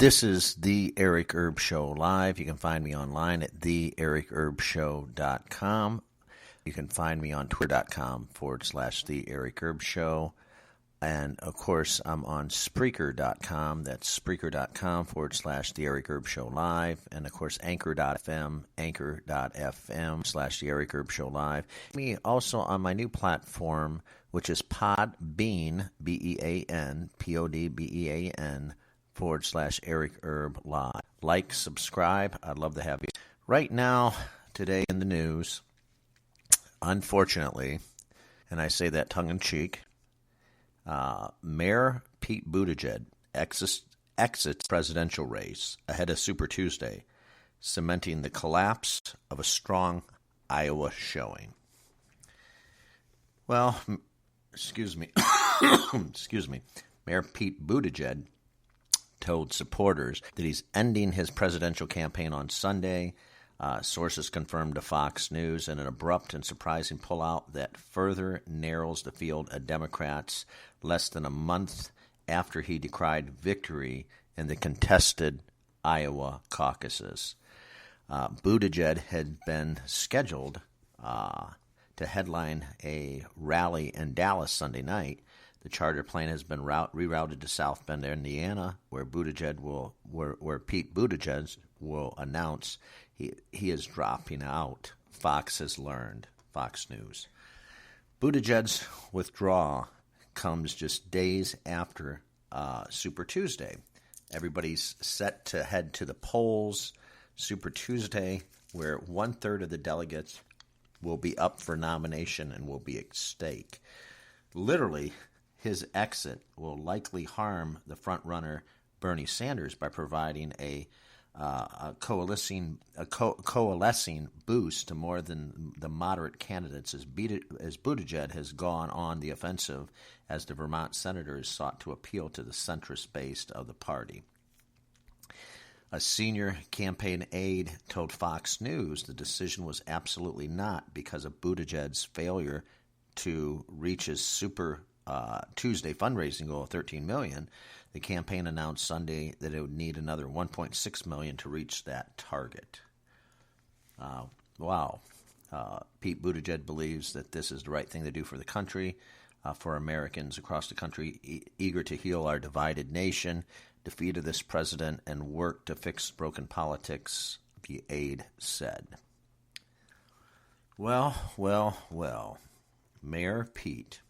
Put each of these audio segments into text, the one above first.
This is the Eric Erb Show Live. You can find me online at theericerbshow.com. You can find me on twitter.com/The Eric Erb Show. And, of course, I'm on Spreaker.com. That's Spreaker.com/The Eric Erb Show Live. And, of course, Anchor.fm/The Eric Erb Show Live. Me also on my new platform, which is Podbean, BEAN, PODBEAN, /Eric Erb Live. Like, subscribe. I'd love to have you. Right now, today in the news, unfortunately, and I say that tongue-in-cheek, Mayor Pete Buttigieg exits presidential race ahead of Super Tuesday, cementing the collapse of a strong Iowa showing. Well, excuse me, Mayor Pete Buttigieg told supporters that he's ending his presidential campaign on Sunday. Sources confirmed to Fox News in an abrupt and surprising pullout that further narrows the field of Democrats less than a month after he decried victory in the contested Iowa caucuses. Buttigieg had been scheduled to headline a rally in Dallas Sunday night. The charter plane has been rerouted to South Bend, Indiana, where Pete Buttigieg will announce he is dropping out. Fox has learned. Fox News. Buttigieg's withdrawal comes just days after Super Tuesday. Everybody's set to head to the polls Super Tuesday, where 1/3 of the delegates will be up for nomination and will be at stake. Literally, his exit will likely harm the front-runner Bernie Sanders by providing a coalescing boost to more than the moderate candidates as Buttigieg has gone on the offensive as the Vermont senators sought to appeal to the centrist base of the party. A senior campaign aide told Fox News the decision was absolutely not because of Buttigieg's failure to reach his Super Tuesday fundraising goal of $13 million. The campaign announced Sunday that it would need another $1.6 million to reach that target. Pete Buttigieg believes that this is the right thing to do for the country, for Americans across the country eager to heal our divided nation, defeat of this president, and work to fix broken politics, the aide said. Well, Mayor Pete.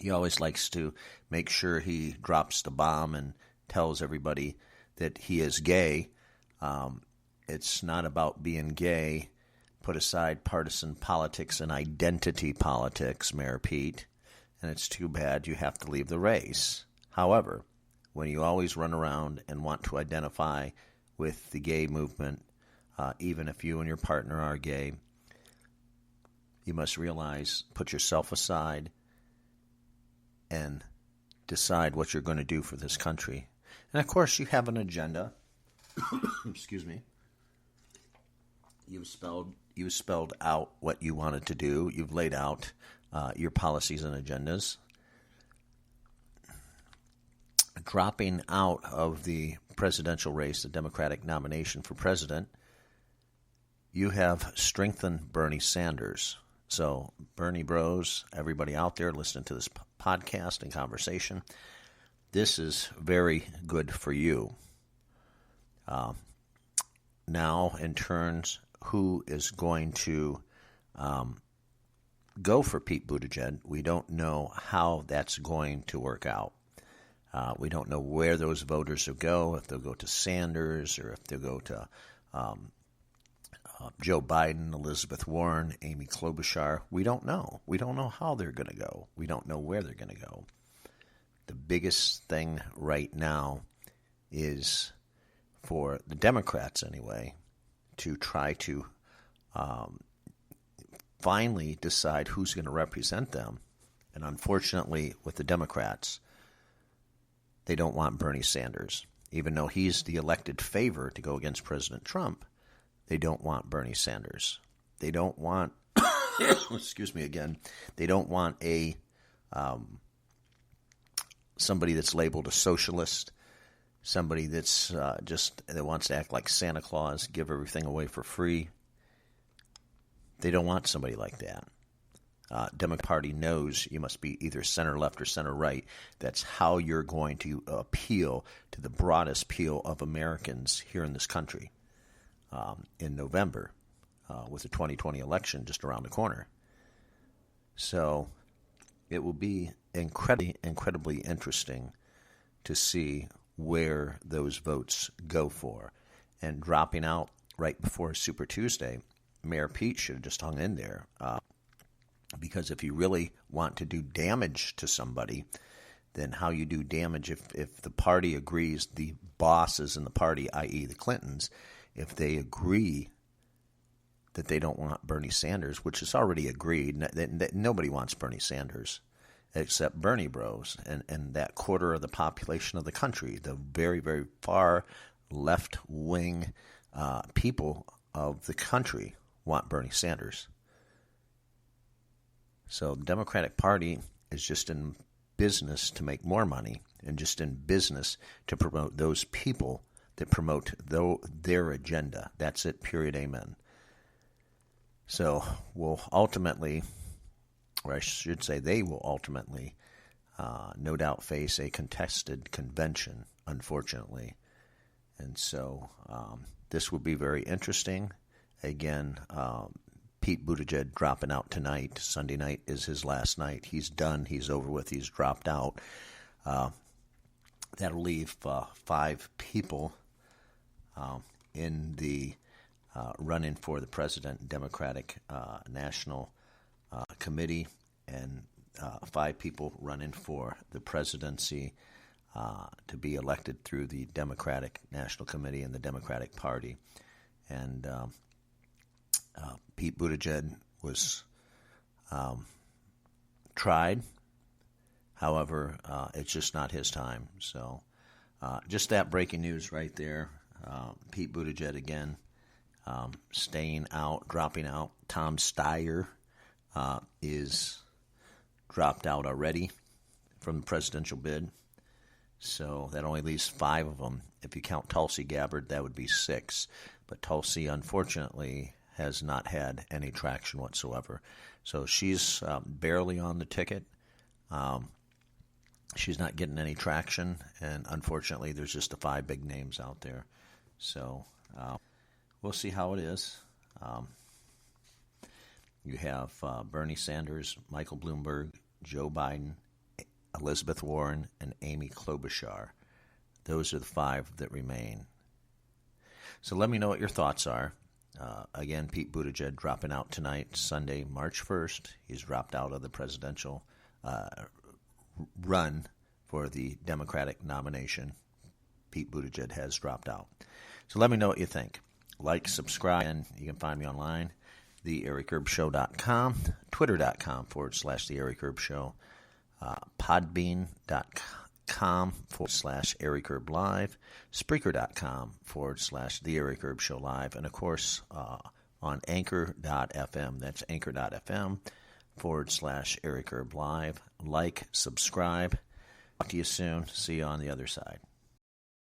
He always likes to make sure he drops the bomb and tells everybody that he is gay. It's not about being gay. Put aside partisan politics and identity politics, Mayor Pete, and it's too bad you have to leave the race. However, when you always run around and want to identify with the gay movement, even if you and your partner are gay, you must realize, put yourself aside, and decide what you're going to do for this country. And, of course, you have an agenda. Excuse me. You've spelled out what you wanted to do. You've laid out your policies and agendas. Dropping out of the presidential race, the Democratic nomination for president, you have strengthened Bernie Sanders. So, Bernie Bros, everybody out there listening to this podcast and conversation, this is very good for you. Now, in terms, who is going to go for Pete Buttigieg, we don't know how that's going to work out. We don't know where those voters will go, if they'll go to Sanders or if they'll go to Joe Biden, Elizabeth Warren, Amy Klobuchar. We don't know. We don't know how they're going to go. We don't know where they're going to go. The biggest thing right now is for the Democrats, anyway, to try to finally decide who's going to represent them. And unfortunately, with the Democrats, they don't want Bernie Sanders. Even though he's the elected favor to go against President Trump, they don't want Bernie Sanders. They don't want, excuse me again, they don't want somebody that's labeled a socialist. somebody that's that wants to act like Santa Claus, give everything away for free. They don't want somebody like that. Democratic Party knows you must be either center left or center right. That's how you're going to appeal to the broadest appeal of Americans here in this country in November with the 2020 election just around the corner. So it will be incredibly interesting to see where those votes go for. And dropping out right before Super Tuesday, Mayor Pete should have just hung in there. Because if you really want to do damage to somebody, then how you do damage if the party agrees, the bosses in the party, i.e. the Clintons, if they agree that they don't want Bernie Sanders, which is already agreed, that nobody wants Bernie Sanders except Bernie bros and that quarter of the population of the country, the very, very far left-wing people of the country want Bernie Sanders. So the Democratic Party is just in business to make more money and just in business to promote those people that promote their agenda. That's it, period, amen. So we'll ultimately, or I should say they will ultimately, no doubt face a contested convention, unfortunately. And so this will be very interesting. Again, Pete Buttigieg dropping out tonight. Sunday night is his last night. He's done. He's over with. He's dropped out. That'll leave 5 people in the run-in for the President Democratic National Committee and 5 people running for the presidency to be elected through the Democratic National Committee and the Democratic Party. And Pete Buttigieg was tried. However, it's just not his time. So just that breaking news right there. Pete Buttigieg again staying out, dropping out. Tom Steyer is dropped out already from the presidential bid. So that only leaves 5 of them. If you count Tulsi Gabbard, that would be 6. But Tulsi, unfortunately, has not had any traction whatsoever. So she's barely on the ticket. She's not getting any traction, and unfortunately there's just the 5 big names out there. So we'll see how it is. You have Bernie Sanders, Michael Bloomberg, Joe Biden, Elizabeth Warren, and Amy Klobuchar. Those are the 5 that remain. So let me know what your thoughts are. Again, Pete Buttigieg dropping out tonight, Sunday, March 1st. He's dropped out of the presidential run for the Democratic nomination. Pete Buttigieg has dropped out. So let me know what you think. Like, subscribe, and you can find me online, theericherbshow.com, twitter.com/theericherbshow, podbean.com/ericherblive, spreaker.com/theericherbshowlive, and of course on anchor.fm. That's anchor.fm/ericherblive. Like, subscribe. Talk to you soon. See you on the other side.